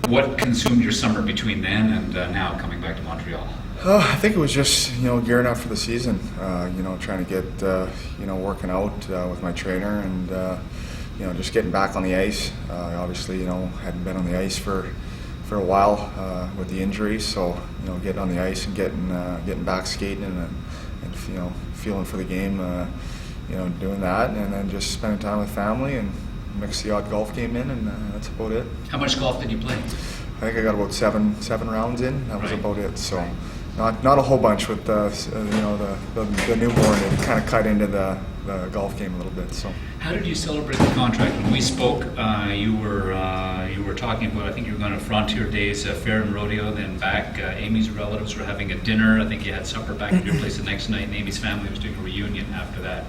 What consumed your summer between then and now coming back to Montreal? I think it was just gearing up for the season. Trying to get working out with my trainer and just getting back on the ice. Obviously hadn't been on the ice for a while with the injury, so getting on the ice and getting back skating and feeling for the game. Doing that, and then just spending time with family and mix the odd golf game in, and that's about it. How much golf did you play? I think I got about seven rounds in. That was about it. So, right. not a whole bunch with the newborn. It kind of cut into the golf game a little bit. So. How did you celebrate the contract? When we spoke, you were talking about, I think you were going to Frontier Days, Fair and Rodeo, then back. Amy's relatives were having a dinner. I think you had supper back at your place the next night, and Amy's family was doing a reunion after that.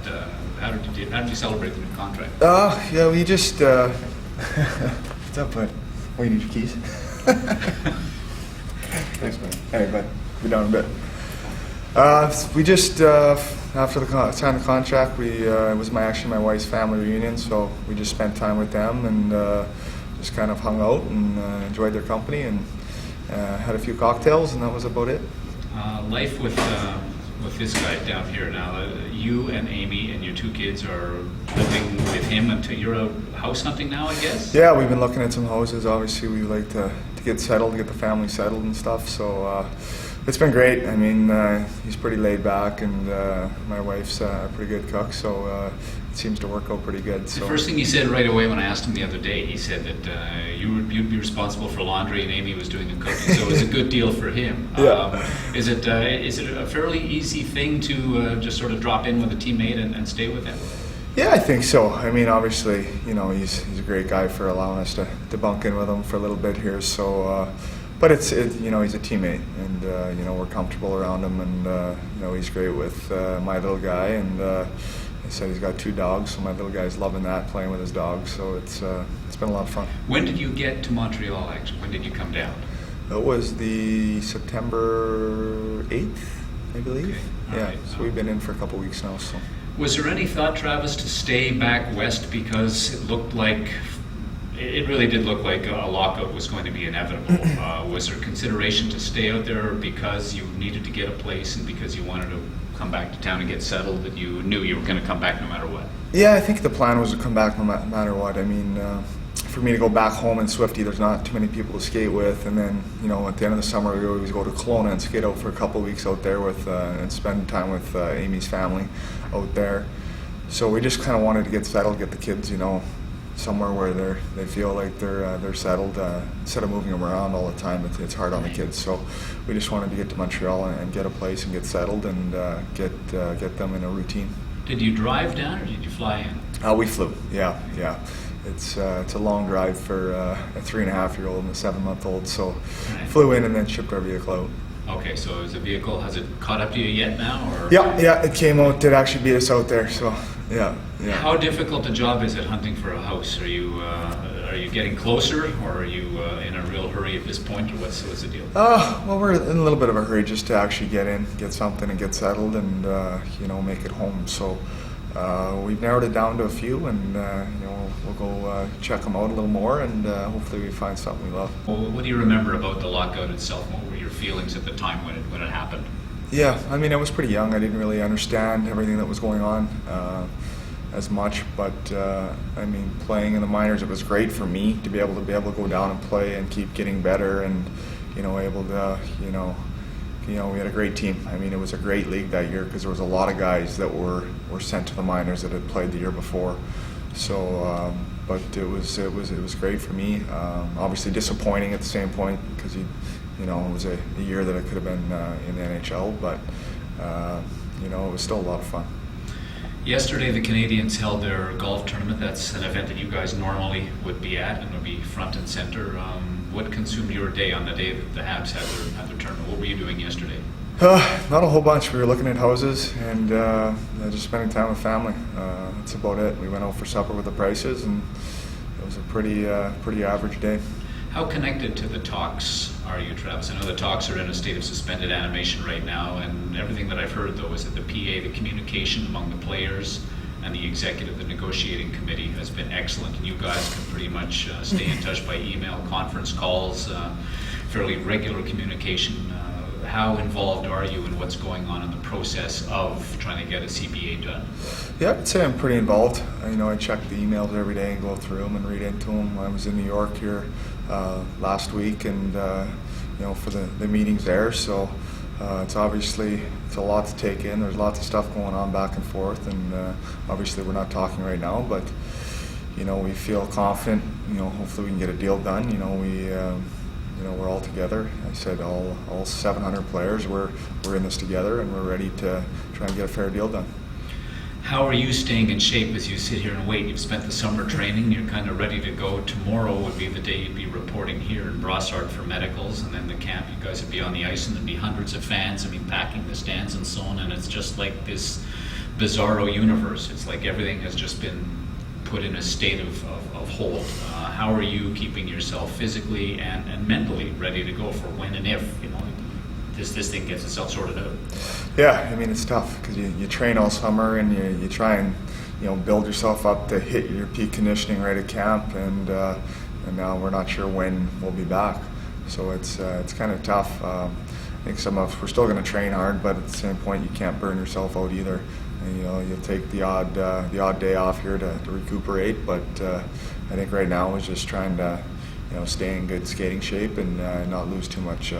How did you celebrate the new contract? Yeah, we just. What's up, bud? Oh, you need your keys? Thanks, man. Hey, bud. Be down a bit. We just. After signing the contract, it was my wife's family reunion, so we just spent time with them and just kind of hung out and enjoyed their company and had a few cocktails, and that was about it. Life with this guy down here now. You and Amy and your two kids are living with him until you're out house hunting now, I guess? Yeah, we've been looking at some houses. Obviously, we like to get settled, to get the family settled and stuff, so it's been great. I mean, he's pretty laid back, and my wife's a pretty good cook, so it seems to work out pretty good. So. The first thing he said right away when I asked him the other day, he said that you'd be responsible for laundry and Amy was doing the cooking, so it was a good deal for him. Yeah. Is it a fairly easy thing to just sort of drop in with a teammate and stay with him? Yeah, I think so. I mean, obviously, he's a great guy for allowing us to bunk in with him for a little bit here, so. But he's a teammate, and we're comfortable around him, and he's great with my little guy, and he said he's got 2 dogs, so my little guy's loving that, playing with his dogs, so it's been a lot of fun. When did you get to Montreal, actually? When did you come down? It was the September 8th, I believe. Okay. Yeah, right. so we've been in for a couple of weeks now. So. Was there any thought, Travis, to stay back west because it really did look like a lockout was going to be inevitable? Was there consideration to stay out there because you needed to get a place and because you wanted to come back to town and get settled, that you knew you were going to come back no matter what? Yeah, I think the plan was to come back no matter what. I mean, for me to go back home in Swifty, there's not too many people to skate with, and then at the end of the summer we always go to Kelowna and skate out for a couple of weeks out there with and spend time with Amy's family out there. So we just kind of wanted to get settled, get the kids, somewhere where they feel like they're settled, instead of moving them around all the time. It's hard on the kids, so we just wanted to get to Montreal and get a place and get settled and get them in a routine. Did you drive down or did you fly in? We flew. Yeah. It's a long drive for a 3.5-year-old and a 7-month-old, so right. Flew in and then shipped our vehicle out. Okay, so is the vehicle, has it caught up to you yet now? Or? Yeah, it came out. Did actually beat us out there, so yeah. How difficult a job is it hunting for a house? Are you getting closer, or are you in a real hurry at this point, or what's the deal? Well, we're in a little bit of a hurry just to actually get in, get something, and get settled, and make it home. So we've narrowed it down to a few, and we'll go check them out a little more, and hopefully we find something we love. Well, what do you remember about the lockout itself? What were your feelings at the time when it happened? Yeah, I mean, I was pretty young. I didn't really understand everything that was going on as much, but I mean, playing in the minors, it was great for me to be able to go down and play and keep getting better, and able to we had a great team. I mean, it was a great league that year because there was a lot of guys that were sent to the minors that had played the year before. So, but it was great for me. Obviously disappointing at the same point because it was a year that I could have been in the NHL, but it was still a lot of fun. Yesterday, the Canadiens held their golf tournament. That's an event that you guys normally would be at and would be front and center. What consumed your day on the day that the Habs had their tournament? What were you doing yesterday? Not a whole bunch. We were looking at houses and just spending time with family. That's about it. We went out for supper with the Prices, and it was a pretty average day. How connected to the talks are you, Travis? I know the talks are in a state of suspended animation right now, and everything that I've heard, though, is that the PA, the communication among the players and the executive, the negotiating committee has been excellent. And you guys can pretty much stay in touch by email, conference calls, fairly regular communication. How involved are you in what's going on in the process of trying to get a CBA done? Yeah, I'd say I'm pretty involved. I check the emails every day and go through them and read into them. I was in New York here last week, and for the meetings there. So it's a lot to take in. There's lots of stuff going on back and forth, and obviously we're not talking right now, but we feel confident. Hopefully we can get a deal done. We're all together. I said all 700 players, we're in this together, and we're ready to try and get a fair deal done. How are you staying in shape as you sit here and wait? You've spent the summer training, you're kind of ready to go. Tomorrow would be the day you'd be reporting here in BROSSARD for medicals, and then the camp, you guys would be on the ice, and there'd be hundreds of fans, packing the stands and so on, and it's just like this bizarro universe. It's like everything has just been put in a state of hold. How are you keeping yourself physically and mentally ready to go for when and if this thing gets itself sorted out? Yeah, it's tough because you train all summer, and you try and build yourself up to hit your peak conditioning right at camp, and now we're not sure when we'll be back. So it's kind of tough. I think some of us, we're still going to train hard, but at the same point you can't burn yourself out either. And, you'll take the odd day off here to recuperate, but I think right now is just trying to stay in good skating shape and not lose too much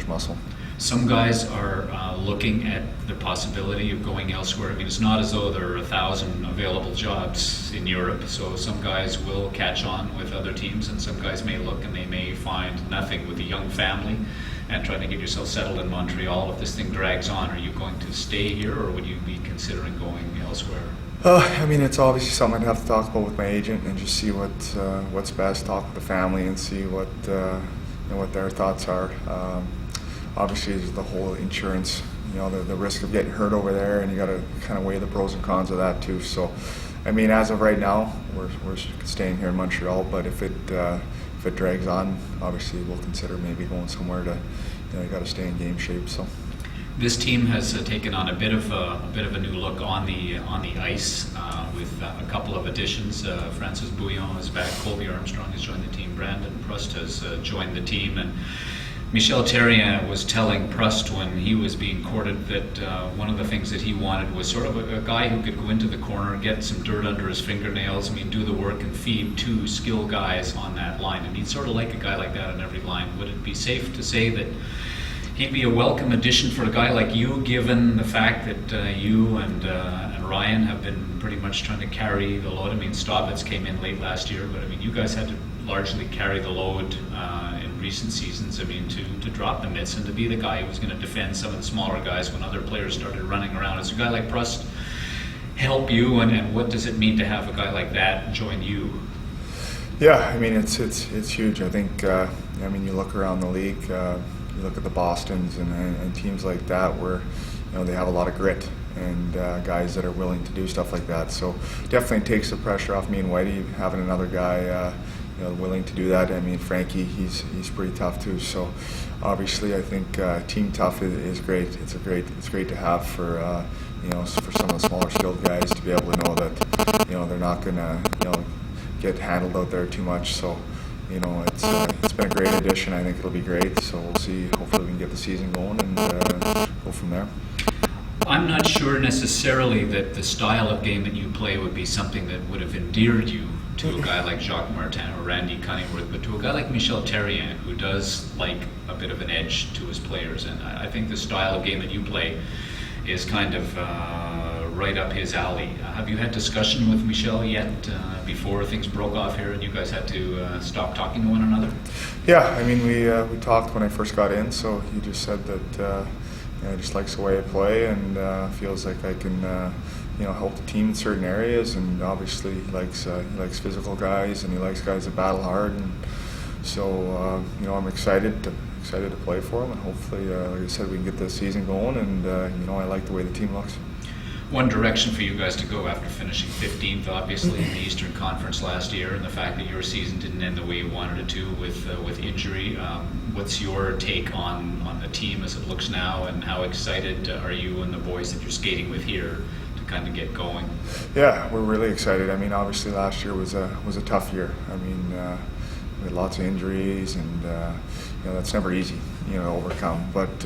muscle. Some guys are looking at the possibility of going elsewhere. It's not as though there are 1,000 available jobs in Europe, so some guys will catch on with other teams, and some guys may look and they may find nothing with a young family and trying to get yourself settled in Montreal. If this thing drags on, are you going to stay here, or would you be considering going elsewhere? It's obviously something I'd have to talk about with my agent and just see what's best. Talk with the family and see what their thoughts are. Obviously, there's the whole insurance, the risk of getting hurt over there, and you got to kind of weigh the pros and cons of that too. So, as of right now, we're staying here in Montreal. But if it drags on, obviously we'll consider maybe going somewhere to, you got to stay in game shape. So. This team has taken on a bit of a new look on the ice with a couple of additions. Francis Bouillon is back. Colby Armstrong has joined the team. Brandon Prust has joined the team, and Michel Therrien was telling Prust when he was being courted that one of the things that he wanted was sort of a guy who could go into the corner, get some dirt under his fingernails, do the work and feed two skilled guys on that line. And he'd sort of like a guy like that on every line. Would it be safe to say that he'd be a welcome addition for a guy like you, given the fact that you and Ryan have been pretty much trying to carry the load? Staubitz came in late last year, but you guys had to largely carry the load in recent seasons. To drop the mitts and to be the guy who was going to defend some of the smaller guys when other players started running around. Does a guy like Prust help you, and what does it mean to have a guy like that join you? Yeah, it's huge. I think you look around the league. You look at the Bostons and teams like that where they have a lot of grit and guys that are willing to do stuff like that. So definitely takes the pressure off me and Whitey, having another guy willing to do that. Frankie, he's pretty tough too. So obviously I think team tough is great. It's great to have for for some of the smaller skilled guys to be able to know that they're not gonna get handled out there too much. So. It's been a great addition. I think it'll be great. So we'll see. Hopefully we can get the season going and go from there. I'm not sure necessarily that the style of game that you play would be something that would have endeared you to a guy like Jacques Martin or Randy Cunningworth, but to a guy like Michel Therrien, who does like a bit of an edge to his players. And I think the style of game that you play is kind of right up his alley. Have you had discussion with Michel yet before things broke off here and you guys had to stop talking to one another? Yeah, we talked when I first got in, so he just said that he just likes the way I play and feels like I can help the team in certain areas, and obviously he likes physical guys and he likes guys that battle hard, and so I'm excited to play for him, and hopefully like I said, we can get this season going, and I like the way the team looks. One direction for you guys to go after finishing 15th, obviously, in the Eastern Conference last year, and the fact that your season didn't end the way you wanted it to with injury. What's your take on the team as it looks now, and how excited are you and the boys that you're skating with here to kind of get going? Yeah, we're really excited. I mean, obviously last year was a tough year. I mean, we had lots of injuries, and that's never easy, to overcome. But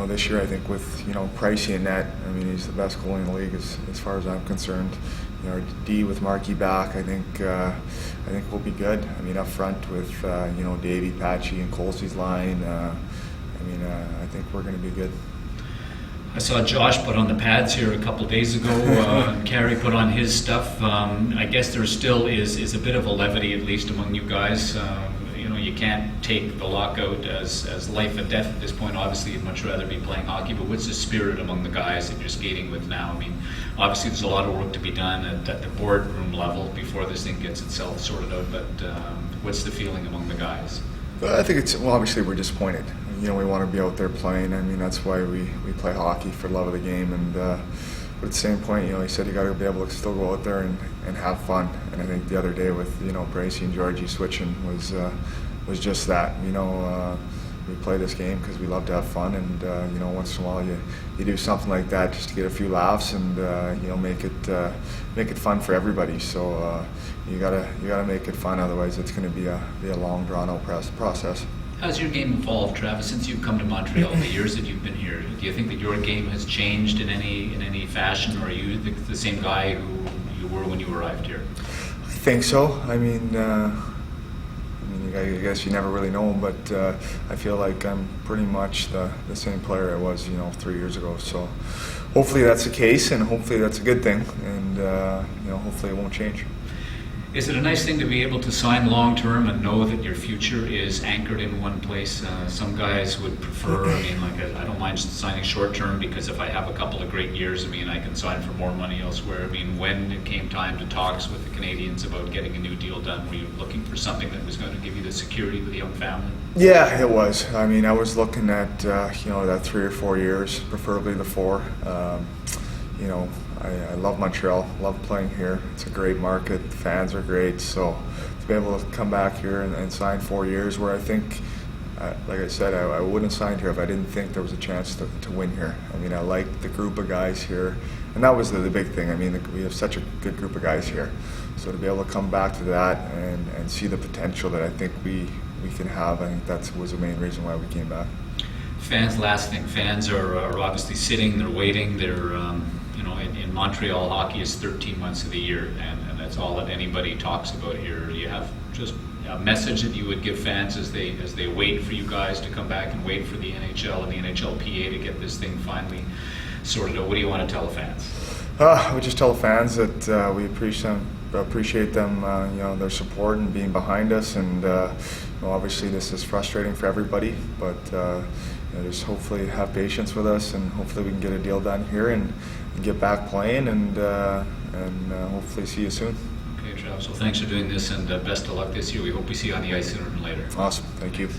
this year I think with Price in net, I mean he's the best goalie in the league as far as I'm concerned. Our D with Markey back, I think we'll be good. I mean up front with Davey, Patchy, and Colsey's line. I think we're going to be good. I saw Josh put on the pads here a couple days ago, and Carey put on his stuff. I guess there still is a bit of a levity, at least among you guys. You can't take the lockout as life and death at this point. Obviously, you'd much rather be playing hockey, but what's the spirit among the guys that you're skating with now? I mean, obviously there's a lot of work to be done at the boardroom level before this thing gets itself sorted out, but what's the feeling among the guys? I think obviously we're disappointed. We want to be out there playing. I mean, that's why we play hockey, for love of the game. And but at the same point, he said you got to be able to still go out there and have fun. And I think the other day with Bracey and Georgie switching was just that. We play this game because we love to have fun, and once in a while you do something like that just to get a few laughs and make it fun for everybody. So you gotta make it fun, otherwise it's going to be a long drawn out process. How's your game evolved, Travis, since you've come to Montreal, the years that you've been here? Do you think that your game has changed in any fashion, or are you the same guy who you were when you arrived here? I think so. I mean, I guess you never really know, but I feel like I'm pretty much the same player I was, 3 years ago. So hopefully that's the case, and hopefully that's a good thing, and hopefully it won't change. Is it a nice thing to be able to sign long-term and know that your future is anchored in one place? Some guys would prefer, I don't mind signing short-term because if I have a couple of great years, I can sign for more money elsewhere. When it came time to talks with the Canadiens about getting a new deal done, were you looking for something that was going to give you the security with a young family? Yeah, it was. I was looking at, that 3 or 4 years, preferably the 4. I love Montreal, love playing here. It's a great market, the fans are great, so to be able to come back here and sign 4 years, where I think, like I said, I wouldn't have signed here if I didn't think there was a chance to win here. I like the group of guys here, and that was the big thing. We have such a good group of guys here, so to be able to come back to that and see the potential that I think we can have, I think that was the main reason why we came back. Fans, last thing, fans are obviously sitting, they're waiting, they're in Montreal, hockey is 13 months of the year, and that's all that anybody talks about here. You have just a message that you would give fans as they wait for you guys to come back and wait for the NHL and the NHLPA to get this thing finally sorted out. What do you want to tell the fans? I would just tell the fans that we appreciate them, their support and being behind us, and obviously this is frustrating for everybody, but just hopefully have patience with us, and hopefully we can get a deal done here and get back playing, and hopefully see you soon. Okay, Travis. Well, thanks for doing this, and best of luck this year. We hope we see you on the ice sooner than later. Awesome. Thank you.